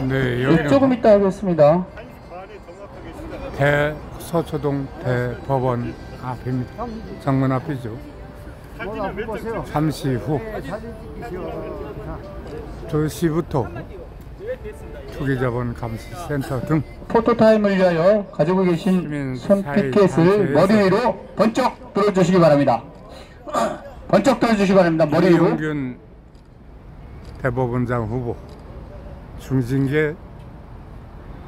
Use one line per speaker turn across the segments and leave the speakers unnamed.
네, 여기는
조금 이따 하겠습니다.
서초동 대법원 앞입니다. 정문 앞이죠. 잠시 후 2시부터 투기자본 감시센터 등
포토타임을 위하여 가지고 계신 손피켓을 머리 위로 번쩍 들어주시기 바랍니다. 번쩍 들어주시기 바랍니다. 머리 위로.
이용균 대법원장 후보, 중징계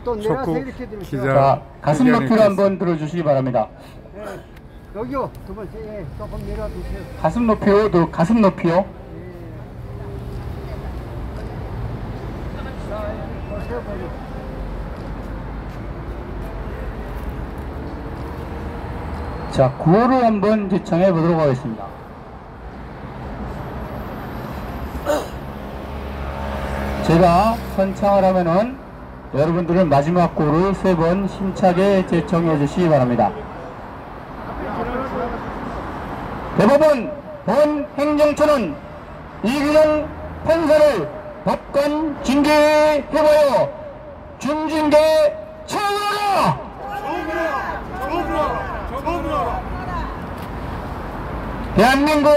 촉구 기자.
자, 가슴 높이로 한번 들어주시기 바랍니다.
여기요. 두 번째, 예, 조금 내려주세요.
가슴 높이요, 가슴 높이요. 자, 구호를 한번 지청해 보도록 하겠습니다. 제가 선창을 하면은 여러분들은 마지막 구호를 3번 힘차게 제청해 주시기 바랍니다. 대법원 본행정처는 이균영 판사를 법관 징계에 해보여 중징계 처분하라! 대한민국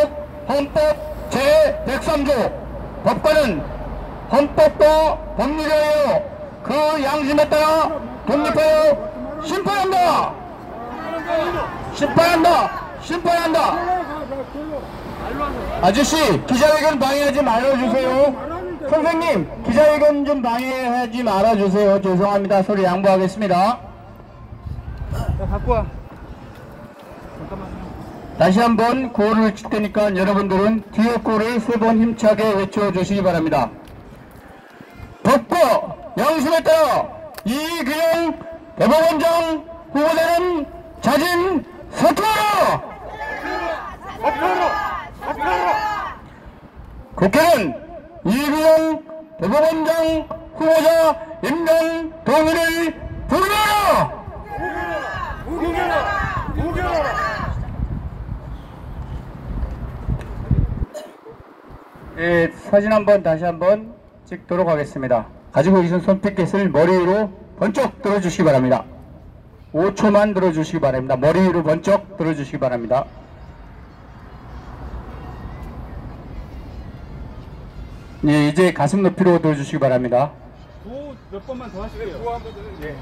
헌법 제103조 법관은 헌법과 법률에 의하여 그 양심에 따라 독립하여 심판한다! 심판한다! 아저씨, 기자회견 방해하지 말아주세요. 선생님, 기자회견 좀 방해하지 말아주세요. 죄송합니다. 소리 양보하겠습니다.
갖고 와.
다시 한번 구호를 칠 테니까 여러분들은 뒤에 구호를 3번 힘차게 외쳐주시기 바랍니다. 법과 양심에 따라 이균영 대법원장 후보자는 자진 사퇴하라! 국회는 이균영 대법원장 후보자 임명 동의를 불허하라! 네, 사진 한번 다시 한번 찍도록 하겠습니다. 가지고 계신 손피켓을 머리 위로 번쩍 들어주시기 바랍니다. 5초만 들어주시기 바랍니다. 머리 위로 번쩍 들어주시기 바랍니다. 네, 이제 가슴 높이로 들어주시기 바랍니다.
구호 몇 번만 더 하실게요. 구호 한번 더. 예.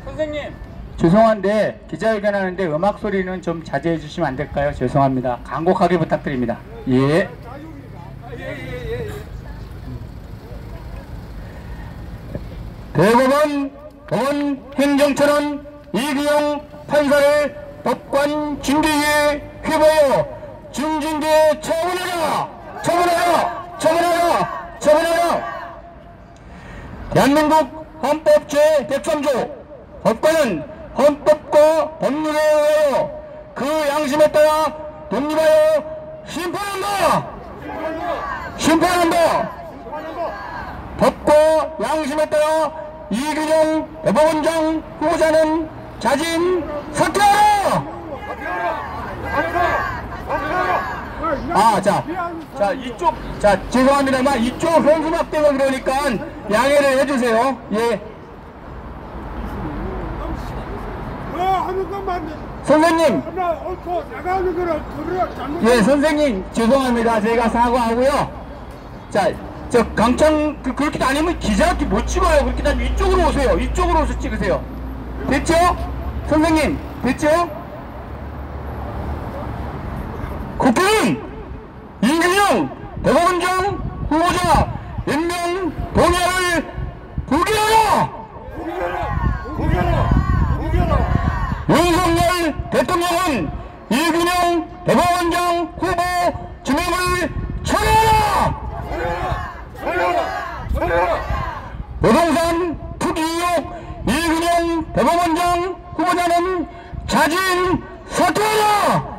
선생님.
죄송한데 기자회견 하는데 음악 소리는 좀 자제해 주시면 안 될까요? 죄송합니다. 간곡하게 부탁드립니다. 예. 대법원 본행정처는 이균영 판사를 법관 징계에 휘발려 중징계 처분하라! 대한민국 헌법 제103조 법관은 헌법과 법률에 의하여 그 양심에 따라 독립하여 심판한다! 법과 양심에 따라 이균영 대법원장 후보자는 자진 사퇴하라! 자, 이쪽, 죄송합니다만 이쪽 현수막 때문에 그러니까 양해를 해주세요. 예. 선생님. 예, 선생님, 죄송합니다. 제가 사과하고요. 자, 저 강창, 그렇게 다니면 기자한테 못 찍어요. 그렇게 다니면 이쪽으로 오세요. 이쪽으로 오서 찍으세요. 됐죠? 선생님, 됐죠? 국회는 이균영 대법원장 후보자 임명 동의안을 부결하라! 윤석열 대통령은 이균영 대법원장 후보 지명을 철회하라! 부동산 투기 의혹 이균영 대법원장 후보자는 자진 사퇴하라!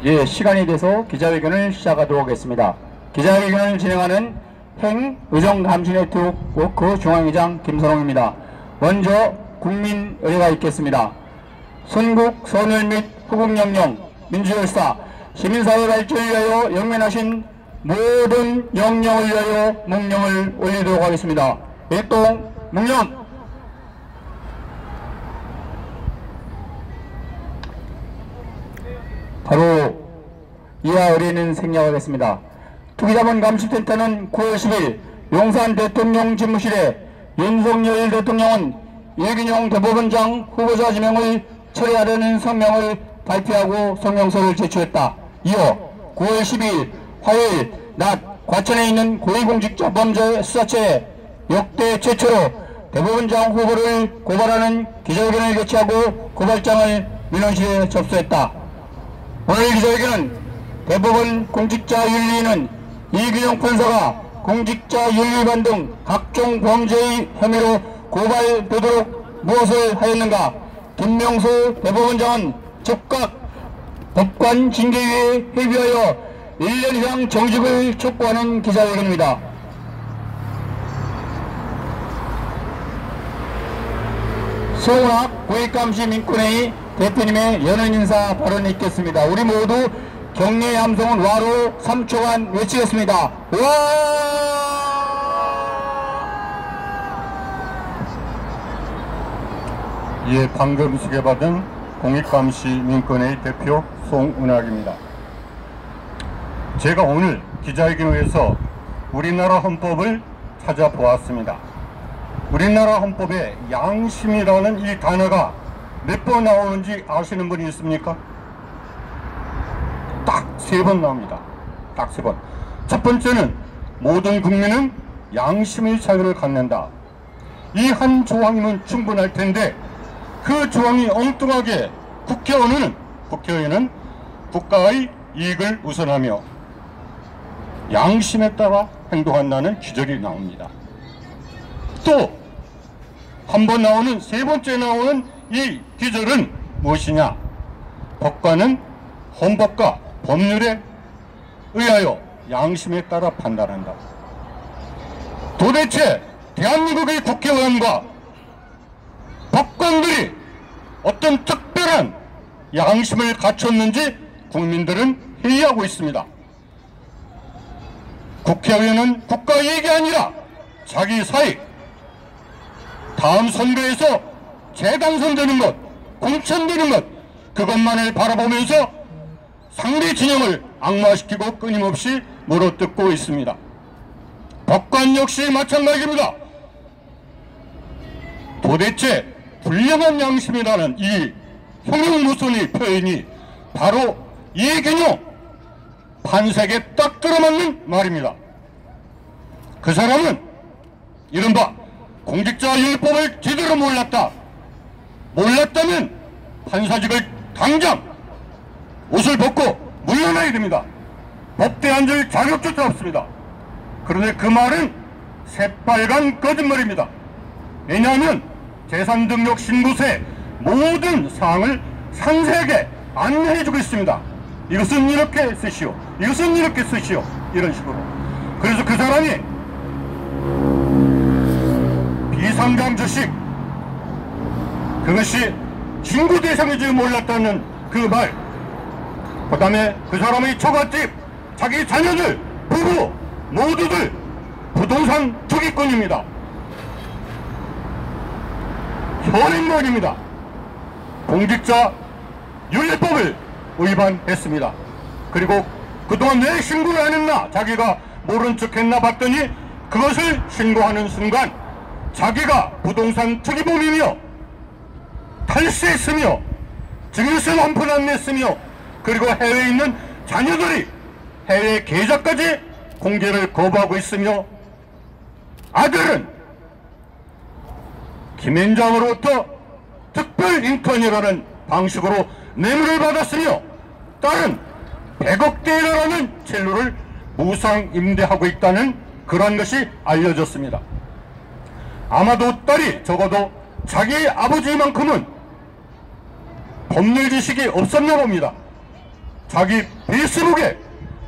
예, 시간이 돼서 기자회견을 시작하도록 하겠습니다. 기자회견을 진행하는 행의정감시네트워크 중앙회장 김선홍입니다. 먼저 국민 의뢰가 있겠습니다. 선국, 선열 및 후국영령, 민주열사, 시민사회 발전을 위하여 영면하신 모든 영령을 위하여 묵념을 올리도록 하겠습니다. 일동 묵념. 바로 이하 의뢰는 생략하겠습니다. 투기자본 감시센터는 9월 10일 용산 대통령 집무실에 윤석열 대통령은 이균용 대법원장 후보자 지명을 철회하려는 성명을 발표하고 성명서를 제출했다. 이어 9월 12일 화요일 낮 과천에 있는 고위공직자 범죄 수사처에 역대 최초로 대법원장 후보를 고발하는 기자회견을 개최하고 고발장을 민원실에 접수했다. 오늘 기자회견은 대법원 공직자윤리위는 이균용 판사가 공직자윤리 위반 등 각종 범죄의 혐의로 고발되도록 무엇을 하였는가? 김명수 대법원장은 즉각 법관 징계위에 회부하여 1년 이상 정직을 촉구하는 기자회견입니다. 송학 고액감시민권회의 대표님의 연언 인사 발언이 있겠습니다. 우리 모두 격려의 함성은 와로 3초간 외치겠습니다. 와!
예, 방금 소개받은 공익감시민권회의 대표 송은학입니다. 제가 오늘 기자회견에서 우리나라 헌법을 찾아보았습니다. 우리나라 헌법에 양심이라는 이 단어가 몇 번 나오는지 아시는 분이 있습니까? 딱 3번 나옵니다. 딱 3번. 첫 번째는 모든 국민은 양심의 자유를 갖는다. 이 한 조항이면 충분할 텐데 그 조항이 엉뚱하게 국회의원은 국가의 이익을 우선하며 양심에 따라 행동한다는 기절이 나옵니다. 또 한 번 나오는 세 번째 나오는 이 기절은 무엇이냐? 법관은 헌법과 법률에 의하여 양심에 따라 판단한다. 도대체 대한민국의 국회의원과 법관들이 어떤 특별한 양심을 갖췄는지 국민들은 회의하고 있습니다. 국회의원은 국가 이익이 아니라 자기 사익, 다음 선거에서 재당선되는 것, 공천되는 것, 그것만을 바라보면서 상대 진영을 악마시키고 끊임없이 물어뜯고 있습니다. 법관 역시 마찬가지입니다. 도대체 불량한 양심이라는 이 흉흉무선의 표현이 바로 이균용 판사에게 딱 들어맞는 말입니다. 그 사람은 이른바 공직자윤리법을 제대로 몰랐다면 판사직을 당장 옷을 벗고 물러나야 됩니다. 법대에 앉을 자격조차 없습니다. 그런데 그 말은 새빨간 거짓말입니다. 왜냐하면 재산등록 신고서의 모든 사항을 상세하게 안내해주고 있습니다. 이것은 이렇게 쓰시오, 이것은 이렇게 쓰시오, 이런 식으로. 그래서 그 사람이 비상장주식, 그것이 신고 대상인지 몰랐다는 그 말, 그 다음에 그 사람의 처갓집, 자기 자녀들, 부부 모두들 부동산 투기꾼입니다. 현행범입니다. 공직자 윤리법을 위반했습니다. 그리고 그동안 왜 신고를 안 했나, 자기가 모른 척 했나 봤더니 그것을 신고하는 순간 자기가 부동산 투기범이며 탈세했으며 증여세 한 푼 안 냈으며 그리고 해외에 있는 자녀들이 해외 계좌까지 공개를 거부하고 있으며 아들은 김앤장으로부터 특별 인턴이라는 방식으로 뇌물을 받았으며 딸은 100억대라는 첼로를 무상 임대하고 있다는 그런 것이 알려졌습니다. 아마도 딸이 적어도 자기 아버지만큼은 법률 지식이 없었나 봅니다. 자기 페이스북에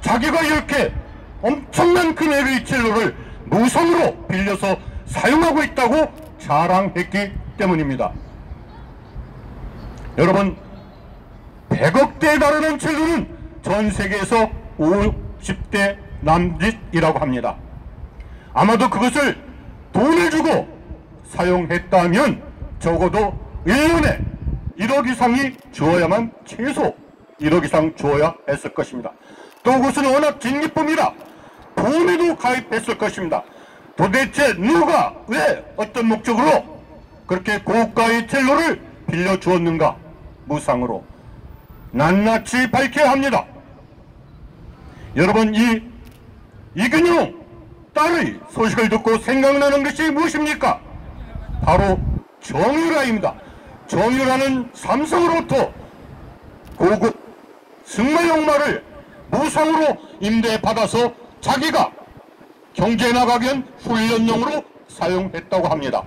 자기가 이렇게 엄청난 금액의 첼로를 무상으로 빌려서 사용하고 있다고 자랑했기 때문입니다. 여러분 100억대에 달하는 첼로는 전 세계에서 50대 남짓이라고 합니다. 아마도 그것을 돈을 주고 사용했다면 적어도 1년에 1억 이상이 주어야만, 최소 1억 이상 주어야 했을 것입니다. 또 그것은 워낙 진기법이라 보험에도 가입했을 것입니다. 도대체 누가 왜 어떤 목적으로 그렇게 고가의 첼로를 빌려주었는가 무상으로 낱낱이 밝혀야 합니다. 여러분, 이근용 딸의 소식을 듣고 생각나는 것이 무엇입니까? 바로 정유라입니다. 정유라는 삼성으로부터 고급 승마용마를 무상으로 임대받아서 자기가 경제 나가면 훈련용으로 사용했다고 합니다.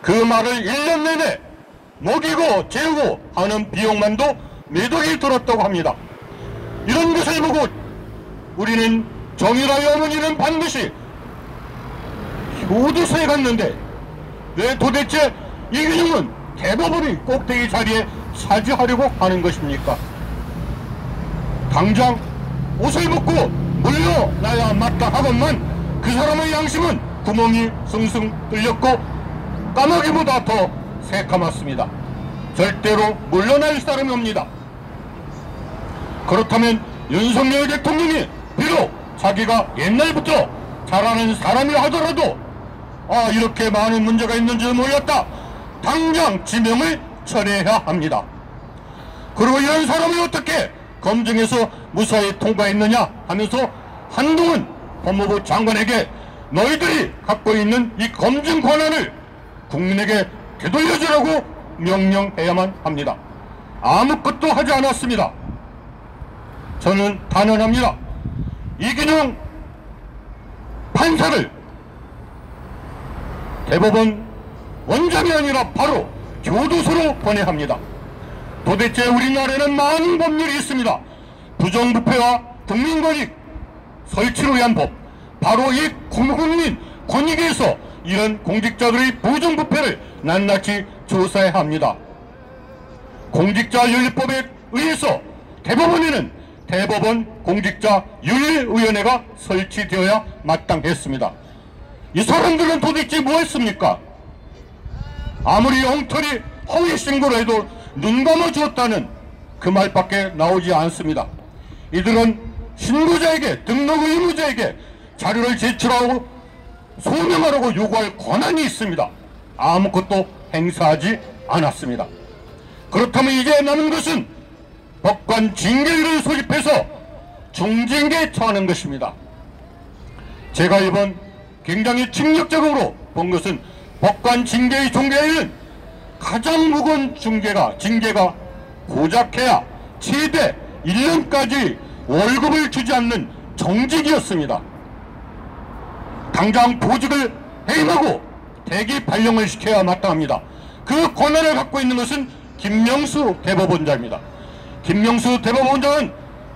그 말을 1년 내내 먹이고 재우고 하는 비용만도 몇 억이 들었다고 합니다. 이런 것을 보고 우리는 정유라의 어머니는 반드시 교도소에 갔는데 왜 도대체 이근용은 대법원의 꼭대기 자리에 차지하려고 하는 것입니까? 당장 옷을 벗고 물러나야 마땅하건만 그 사람의 양심은 구멍이 숭숭 뚫렸고 까마귀보다 더 새까맣습니다. 절대로 물러날 사람이 없습니다. 그렇다면 윤석열 대통령이 비록 자기가 옛날부터 잘하는 사람이라 하더라도 이렇게 많은 문제가 있는 줄 몰랐다. 당장 지명을 철회해야 합니다. 그리고 이런 사람을 어떻게 검증해서 무사히 통과했느냐 하면서 한동훈 법무부 장관에게 너희들이 갖고 있는 이 검증 권한을 국민에게 되돌려주라고 명령해야만 합니다. 아무것도 하지 않았습니다. 저는 단언합니다. 이근용 판사를 대법원 원장이 아니라 바로 교도소로 보내야 합니다. 도대체 우리나라에는 많은 법률이 있습니다. 부정부패와 국민권익 설치를 위한 법, 바로 이 국민 권익에서 이런 공직자들의 부정부패를 낱낱이 조사해야 합니다. 공직자윤리법에 의해서 대법원에는 대법원 공직자윤리위원회가 설치되어야 마땅했습니다. 이 사람들은 도대체 뭐 했습니까? 아무리 엉터리 허위 신고를 해도 눈 감아주었다는 그 말밖에 나오지 않습니다. 이들은 신고자에게, 등록 의무자에게 자료를 제출하고 소명하라고 요구할 권한이 있습니다. 아무것도 행사하지 않았습니다. 그렇다면 이제 남은 것은 법관 징계위를 소집해서 중징계에 처하는 것입니다. 제가 이번 굉장히 충격적으로 본 것은 법관 징계의 종계에는 가장 무거운 징계가 고작해야 최대 1년까지 월급을 주지 않는 정직이었습니다. 당장 보직을 해임하고 대기 발령을 시켜야 마땅합니다. 그 권한을 갖고 있는 것은 김명수 대법원장입니다. 김명수 대법원장은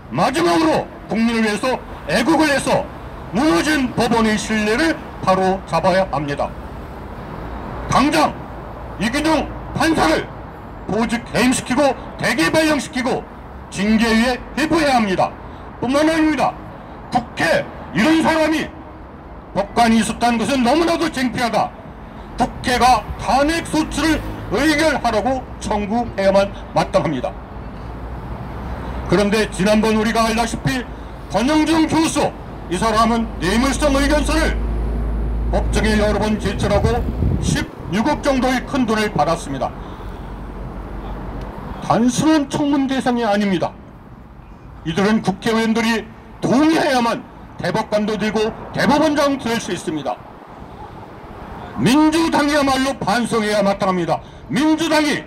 마지막으로 국민을 위해서 애국을 해서 무너진 법원의 신뢰를 바로 잡아야 합니다. 당장 이근용 판사를 보직 해임시키고 대기 발령시키고 징계위에 회부해야 합니다. 뿐만 아닙니다. 국회 이런 사람이 법관이 있었다는 것은 너무나도 창피하다. 국회가 탄핵 소추를 의결하라고 청구해야만 마땅합니다. 그런데 지난번 우리가 알다시피 권영중 교수, 이 사람은 뇌물성 의견서를 법정에 여러 번 제출하고 16억 정도의 큰 돈을 받았습니다. 단순한 청문 대상이 아닙니다. 이들은 국회의원들이 동의해야만 대법관도 들고 대법원장 될 수 있습니다. 민주당이야말로 반성해야 마땅합니다. 민주당이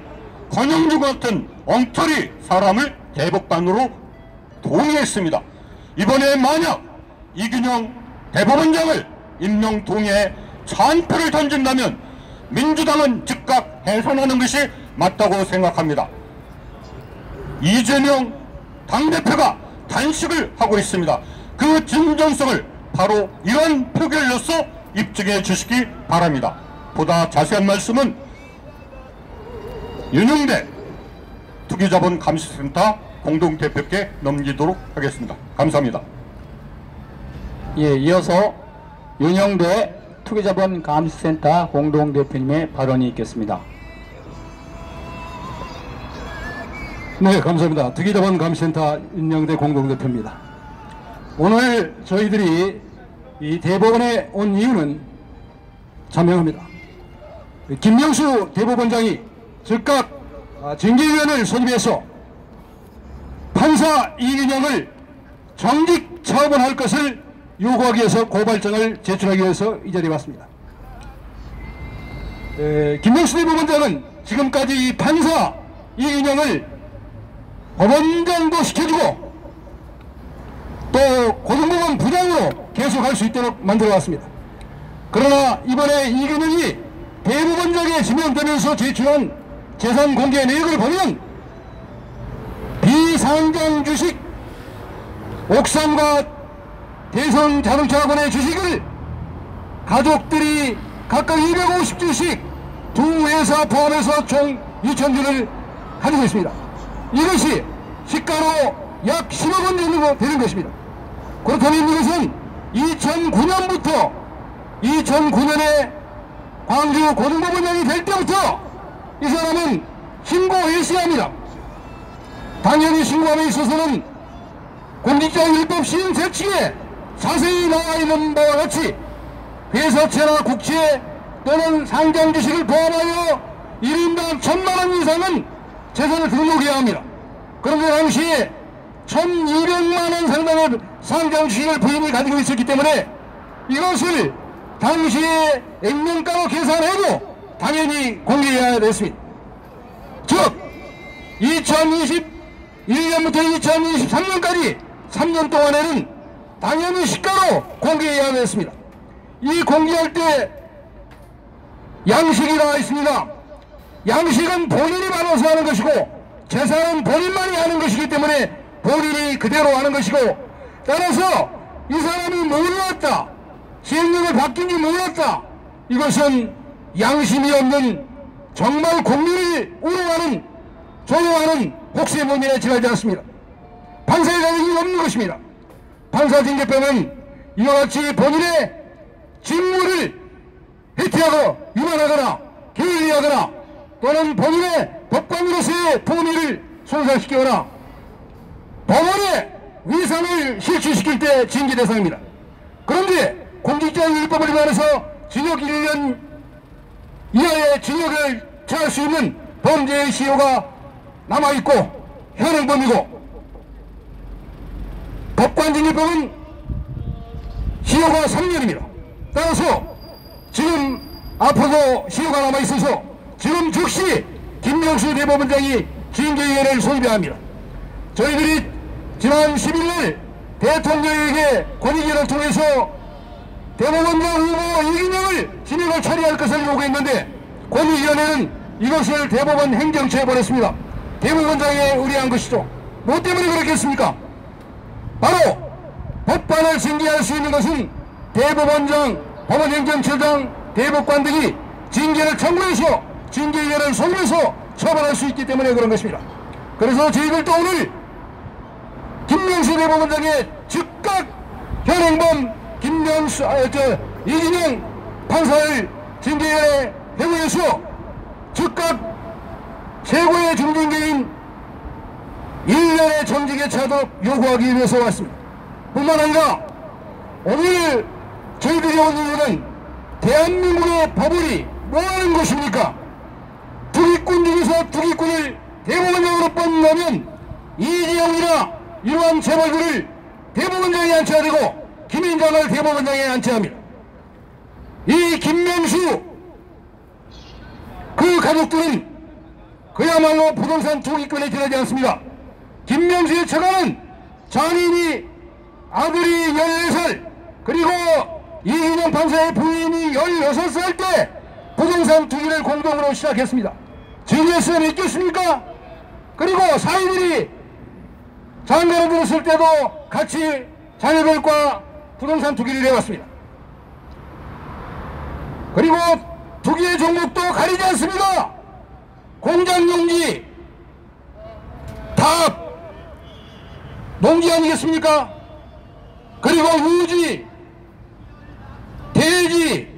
권영주 같은 엉터리 사람을 대법관으로 동의했습니다. 이번에 만약 이균영 대법원장을 임명 동의해 찬표를 던진다면 민주당은 즉각 해산하는 것이 맞다고 생각합니다. 이재명 당대표가 단식을 하고 있습니다. 그 진정성을 바로 이런 표결로서 입증해 주시기 바랍니다. 보다 자세한 말씀은 윤영대 투기자본감시센터 공동대표께 넘기도록 하겠습니다. 감사합니다.
예, 이어서 윤영대 투기자본감시센터 공동대표님의 발언이 있겠습니다.
네, 감사합니다. 투기자본감시센터 윤영대 공동대표입니다. 오늘 저희들이 이 대법원에 온 이유는 자명합니다. 김명수 대법원장이 즉각 징계위원회를 소집해서 판사 이인영을 정직 처분할 것을 요구하기 위해서 고발장을 제출하기 위해서 이 자리에 왔습니다. 김명수 대법원장은 지금까지 이 판사 이인영을 법원장도 시켜주고 또 고등법원 부장으로 계속할 수 있도록 만들어 왔습니다. 그러나 이번에 이인영이 대법원장에 지명되면서 제출한 재산 공개 내역을 보면 비상장 주식 옥상과 대성자동차관의 주식을 가족들이 각각 250주씩 두 회사 포함해서 총 2,000주를 가지고 있습니다. 이것이 시가로 약 10억 원 정도 되는 것입니다. 그렇다면 이것은 2009년부터 2009년에 광주 고등법원장이 될 때부터 이 사람은 신고했어야 합니다. 당연히 신고함에 있어서는 공직자율법 시행 세칙에 자세히 나와 있는 바와 같이 회사채나 국채 또는 상장 주식을 포함하여 1인당 1,000만 원 이상은 재산을 등록해야 합니다. 그런데 당시에 1,200만 원 상당의 상장 주식을 부인이 가지고 있었기 때문에 이것을 당시에 액면가로 계산해도 당연히 공개해야 됐습니다. 즉 2021년부터 2023년까지 3년 동안에는 당연히 시가로 공개해야 됐습니다. 이 공개할 때 양식이 나와 있습니다. 양식은 본인이 받아서 하는 것이고 재산은 본인만이 하는 것이기 때문에 본인이 그대로 하는 것이고, 따라서 이 사람이 몰랐다, 시행령을 바뀐 지 몰랐다, 이것은 양심이 없는 정말 국민을 우롱하는 조롱하는 혹세무민에 지나지 않습니다. 판사의 자격이 없는 것입니다. 판사징계법은 이와 같이 본인의 직무를 해태하고 위반하거나 게을리하거나 또는 본인의 법관으로서의 품위를 손상시키거나 법원의 위상을 실추시킬 때 징계 대상입니다. 그런데 공직자율법을 위반해서 징역 1년 이하의 징역을 처할 수 있는 범죄의 시효가 남아있고 현행범이고, 법관징계법은 시효가 3년입니다. 따라서 지금 앞으로도 시효가 남아있어서 지금 즉시 김명수 대법원장이 징계위원회를 소집해야 합니다. 저희들이 지난 10일날 대통령에게 권익위를 통해서 대법원장 후보 이인영을 진행을 처리할 것을 요구했는데 권익위원회는 이것을 대법원 행정처에 보냈습니다. 대법원장에 의뢰한 것이죠. 뭐 때문에 그렇겠습니까? 바로 법관을 징계할 수 있는 것은 대법원장, 법원행정처장, 대법관들이 징계를 청구해서 징계위원회를 소집해서 처벌할 수 있기 때문에 그런 것입니다. 그래서 저희들도 오늘 김명수 대법원장의 즉각 현행범 이인영 판사를 징계위원회에 회부해서 즉각 최고의 중징계인 1년의 정직에 차도록 요구하기 위해서 왔습니다. 뿐만 아니라 오늘 저희들이 온 이유는 대한민국의 법원이 뭐하는 것입니까? 투기꾼 중에서 투기꾼을 대법원장으로 뽑는다면 이재용이나 이러한 재벌들을 대법원장에 앉혀야 되고 김인장을 대법원장에 앉혀야 합니다. 이 김명수 그 가족들은 그야말로 부동산 투기꾼에 지나지 않습니다. 김명수의 처가는 장인이 아들이 14살 그리고 이인영 판사의 부인이 16살 때 부동산 투기를 공동으로 시작했습니다. 증여세 있겠습니까? 그리고 사위들이 장가를 들었을 때도 같이 자녀들과 부동산 투기를 해왔습니다. 그리고 투기의 종목도 가리지 않습니다. 공장용지, 봉지 아니겠습니까? 그리고 유지, 대지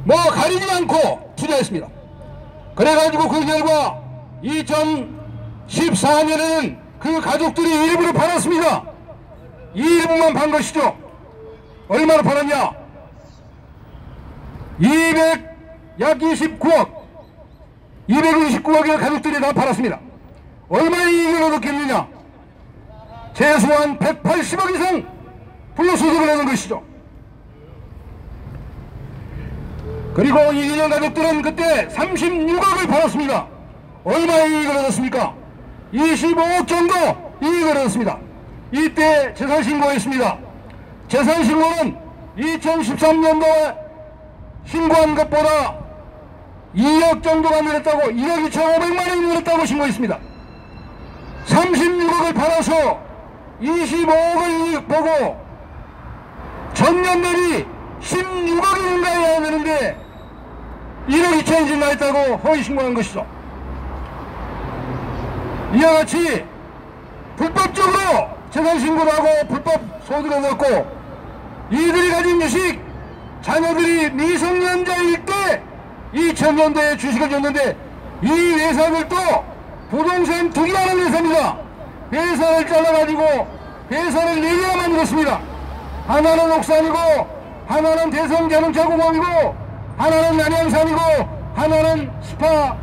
뭐 가리지 않고 투자했습니다. 그래가지고 그 결과 2014년에는 그 가족들이 일부를 팔았습니다. 이 일부만 판 것이죠. 얼마나 팔았냐? 약 229억의 가족들이 다 팔았습니다. 얼마의 이익을 얻었겠느냐? 최소한 180억 이상 불로소득을 얻은 것이죠. 그리고 이기년 가족들은 그때 36억을 팔았습니다. 얼마의 이익을 얻었습니까? 25억 정도 이익을 얻었습니다. 이때 재산신고했습니다. 재산신고는 2013년도에 신고한 것보다 2억 정도가 늘었다고, 1억 2,500만 원이 늘었다고 신고했습니다. 36억을 팔아서 25억을 이익 보고 전년 대비 16억이 증가해야 되는데 1억 2천이 증가했다고 허위 신고한 것이죠. 이와 같이 불법적으로 재산신고를 하고 불법 소득을 얻고 이들이 가진 주식, 자녀들이 미성년자일 때 2000년도에 주식을 줬는데 이 회사들도 부동산 투기하는 회사입니다. 회사를 잘라가지고 회사를 4개나 만들었습니다. 하나는 옥산이고, 하나는 대성자동차공업이고, 하나는 남양산이고, 하나는 스파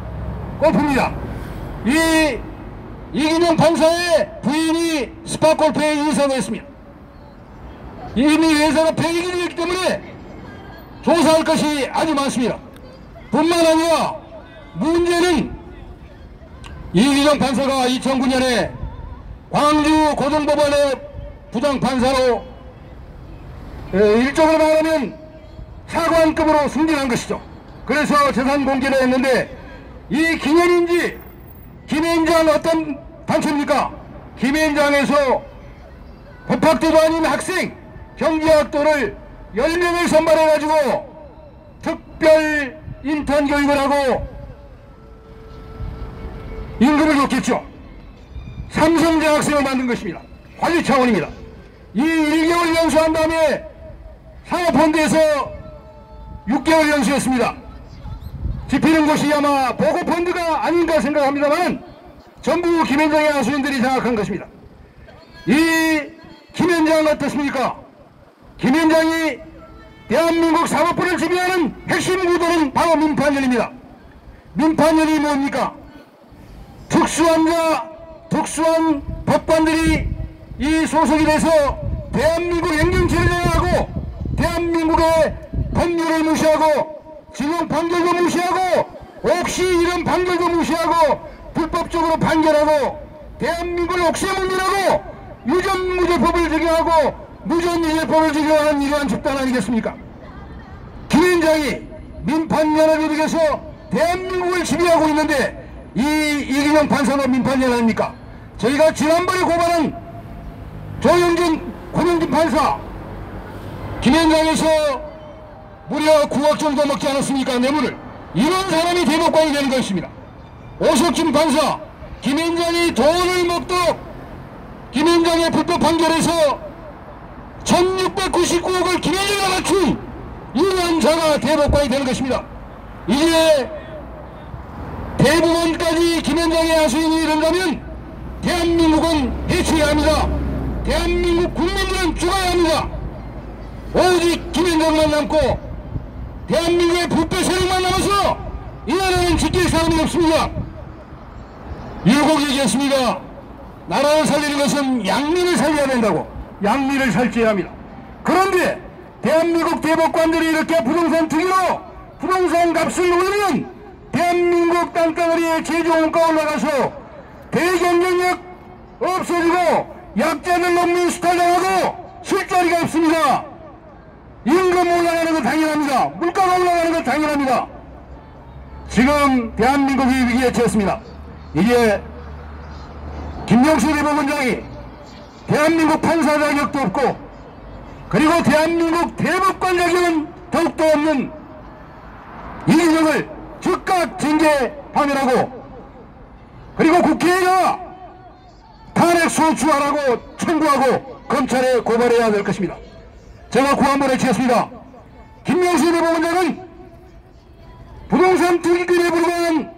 골프입니다. 이기년 판사의 부인이 스파 골프에 인사를 했습니다. 이미 회사가 폐익이 되기 때문에 조사할 것이 아주 많습니다. 뿐만 아니라 문제는 이기년 판사가 2009년에 광주 고등법원의 부장판사로 일종으로 말하면 차관급으로 승진한 것이죠. 그래서 재산 공개를 했는데 이 기념인지 김앤장 어떤 단체입니까? 김앤장에서 법학도도 아닌 학생 경제학도를 10명을 선발해가지고 특별 인턴 교육을 하고 임금을 줬겠죠. 삼성대학생을 만든 것입니다. 관리 차원입니다. 이 1개월 연수한 다음에 상업펀드에서 6개월 연수했습니다. 집히는 곳이 아마 보고펀드가 아닌가 생각합니다만 전부 김앤장의 하수인들이 장악한 것입니다. 이 김앤장 어떻습니까? 김앤장이 대한민국 사법부를 지배하는 핵심 구도는 바로 민판연입니다. 민판연이 뭡니까? 특수한 법관들이 이 소속이 돼서 대한민국 행정체를 장악하고 대한민국의 법률을 무시하고 지금 판결도 무시하고 혹시 이런 판결도 무시하고 불법적으로 판결하고 대한민국을 옥새문진하고 유전무죄법을 적용하고 무전유죄법을 적용하는 이러한 집단 아니겠습니까? 김앤장이 민판연을 조직해서 대한민국을 지배하고 있는데 이기년 판사가 민판연 아닙니까? 저희가 지난번에 고발한 조영진 권영진 판사 김앤장에서 무려 9억 정도 먹지 않았습니까? 뇌물을. 이런 사람이 대법관이 되는 것입니다. 오석진 판사 김앤장이 돈을 먹도록 김앤장의 불법 판결에서 1699억을 김앤장에 맞춘 이러한 자가 대법관이 되는 것입니다. 이제 대법원까지 김앤장의 하수인이 이른다면 대한민국은 해쳐야 합니다. 대한민국 국민들은 죽어야 합니다. 오직 김앤장만 남고 대한민국의 부패 세력만 남아서 이 나라는 지킬 사람이 없습니다. 일곱 얘기했습니다. 나라를 살리는 것은 양민을 살려야 된다고. 양민을 살려야 합니다. 그런데 대한민국 대법관들이 이렇게 부동산 투기로 부동산 값을 올리면 대한민국 땅덩어리의 제조원가 올라가서 대경쟁력 없어지고 약자들 농민 수탈당하고 술자리가 없습니다. 임금 올라가는 건 당연합니다. 물가가 올라가는 건 당연합니다. 지금 대한민국이 위기에 처했습니다. 이게 김명수 대법원장이 대한민국 판사 자격도 없고 그리고 대한민국 대법관 자격은 더욱더 없는 이기정을 즉각 징계 파면하고 그리고 국회가 탄핵 탄핵 소추하라고 청구하고 검찰에 고발해야 될 것입니다. 제가 구한번 외치겠습니다. 김명수 대법원장은 부동산 투기권에 불과한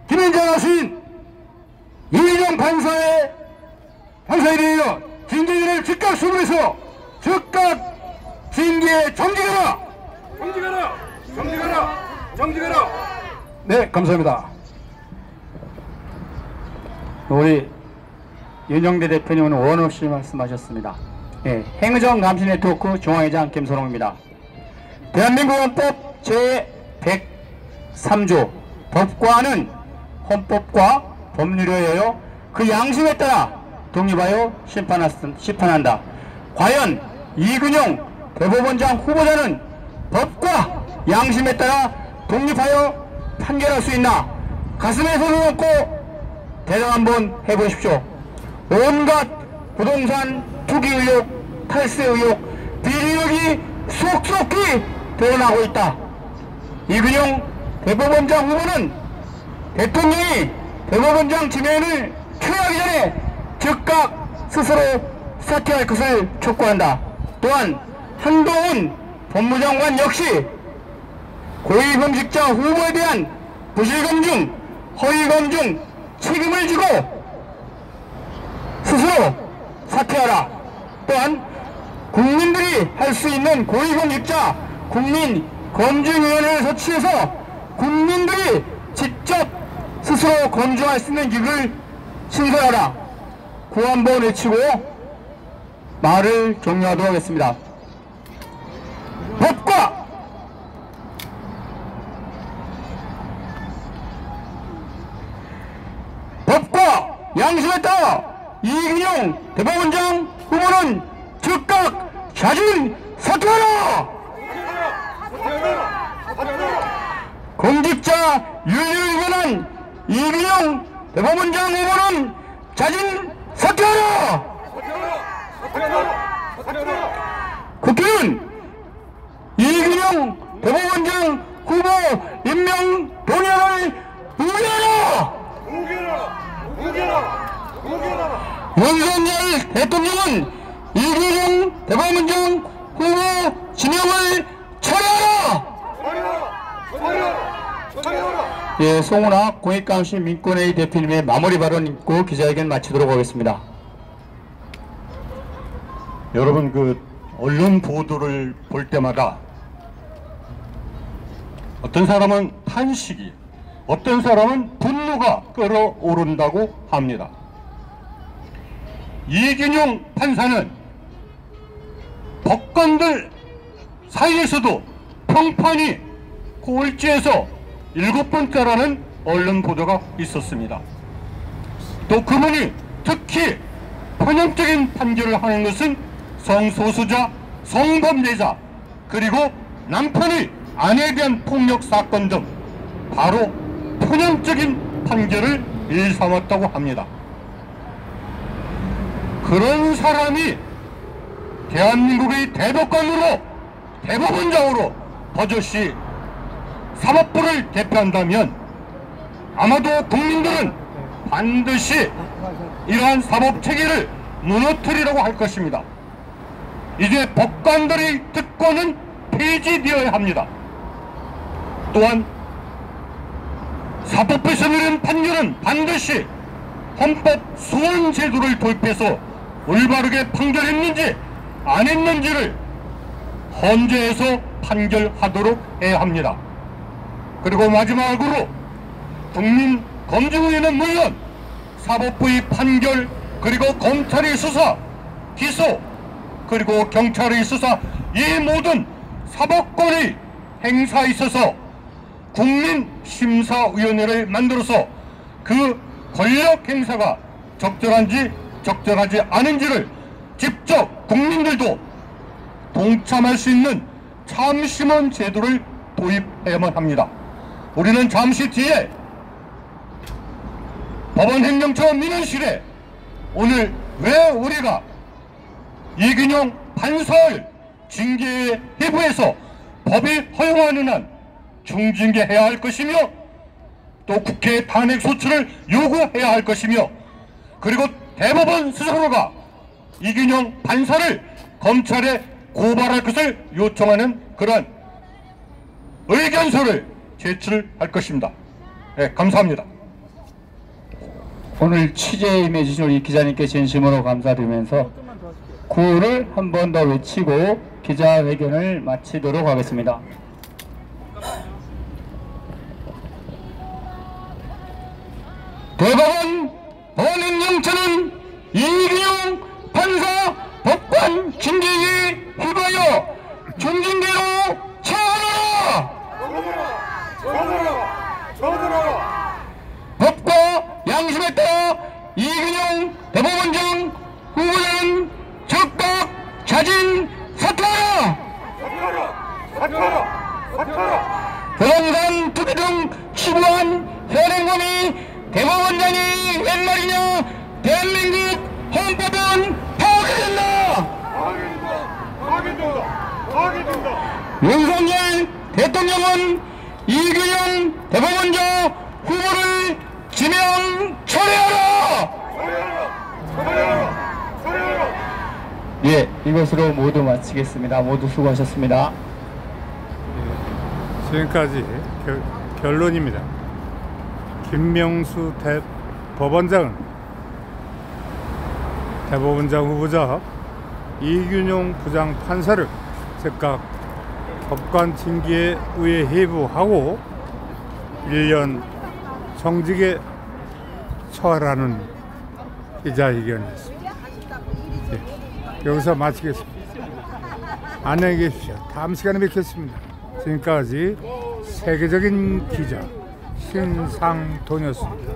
김현장 하수인 이인영 판사에 대하여 징계를 즉각 수립해서 즉각 징계 정지하라! 정지하라! 네, 감사합니다.
우리 윤영대 대표님은 원 없이 말씀하셨습니다. 예, 행정 감시 네트워크 중앙회장 김선홍입니다. 대한민국 헌법 제103조 법관은 헌법과 법률에 의하여 그 양심에 따라 독립하여 심판한다. 과연 이근용 대법원장 후보자는 법과 양심에 따라 독립하여 판결할 수 있나? 가슴에 손을 얹고 대답 한번 해보십시오. 온갖 부동산 투기 의혹, 탈세 의혹, 비리 의혹이 속속히 드러나고 있다. 이근용 대법원장 후보는 대통령이 대법원장 지명을 추하기 전에 즉각 스스로 사퇴할 것을 촉구한다. 또한 한동훈 법무장관 역시 고위공직자 후보에 대한 부실검증, 허위검증 책임을 지고 스스로 사퇴하라. 또한 국민들이 할 수 있는 고위공직자 국민검증위원회를 설치해서 국민들이 직접 스스로 검증할 수 있는 기구를 신설하라. 구한번 외치고 말을 종료하도록 하겠습니다. 법과 양심에 따라 이근용 대법원장 후보는 즉각 자진 사퇴하라! 공직자 윤리를 위반한 이근용 대법원장 후보는 자진 사퇴하라! 국회는 이근용 대법원장 후보 임명 동의안을 우겨라! 윤석열 대통령은 이근용 대법원장 후보 지명을 철회하라! 예, 송은학 공익감시 민권회의 대표님의 마무리 발언 있고 기자회견 마치도록 하겠습니다.
여러분, 그 언론 보도를 볼 때마다 어떤 사람은 탄식이, 어떤 사람은 분노가 끓어오른다고 합니다. 이근용 판사는 법관들 사이에서도 평판이 꼴찌에서 7번째라는 언론 보도가 있었습니다. 또 그분이 특히 편협적인 판결을 하는 것은 성소수자, 성범죄자, 그리고 남편의 아내에 대한 폭력 사건 등 바로 편협적인 판결을 일삼았다고 합니다. 그런 사람이 대한민국의 대법관으로, 대법원장으로 버젓이 사법부를 대표한다면 아마도 국민들은 반드시 이러한 사법체계를 무너뜨리라고 할 것입니다. 이제 법관들의 특권은 폐지되어야 합니다. 또한 사법부에서 내린 판결은 반드시 헌법 소원 제도를 도입해서 올바르게 판결했는지 안 했는지를 헌재에서 판결하도록 해야 합니다. 그리고 마지막으로 국민검증위는 물론 사법부의 판결, 그리고 검찰의 수사, 기소, 그리고 경찰의 수사, 이 모든 사법권의 행사에 있어서 국민심사위원회를 만들어서 그 권력 행사가 적절한지 적절하지 않은지를 직접 국민들도 동참할 수 있는 참심원 제도를 도입해야만 합니다. 우리는 잠시 뒤에 법원행정처 민원실에 오늘 왜 우리가 이근용 판사를 징계에 회부해서 법이 허용하는 한 중징계해야 할 것이며 또 국회 탄핵 소추를 요구해야 할 것이며 그리고 대법원 스스로가 이균용 판사를 검찰에 고발할 것을 요청하는 그러한 의견서를 제출할 것입니다. 네, 감사합니다.
오늘 취재에 임해주신 우리 기자님께 진심으로 감사드리면서 구호를 한 번 더 외치고 기자회견을 마치도록 하겠습니다. 대법원 법원행정처는 이균용 판사 법관 징계에 휘발려 중징계로 처하노라. 법과 양심에 따라 이균용 대법원장 후보자는 즉각 자진 사퇴하라. 부동산 투기 등 치부한 현행범이 대법원장이 웬 말이냐. 대한민국 헌법은 파괴된다. 윤석열 대통령은 이균용 대법원장 후보를 지명 철회하라. 예, 이것으로 모두 마치겠습니다. 모두 수고하셨습니다.
지금까지 결론입니다. 김명수 대법원장은 대법원장 후보자 이균용 부장판사를 즉각 법관 징계에 의해 해부하고 1년 정직에 처하라는 기자회견이었습니다. 네, 여기서 마치겠습니다. 안녕히 계십시오. 다음 시간에 뵙겠습니다. 지금까지 세계적인 기자 신상돈이었습니다.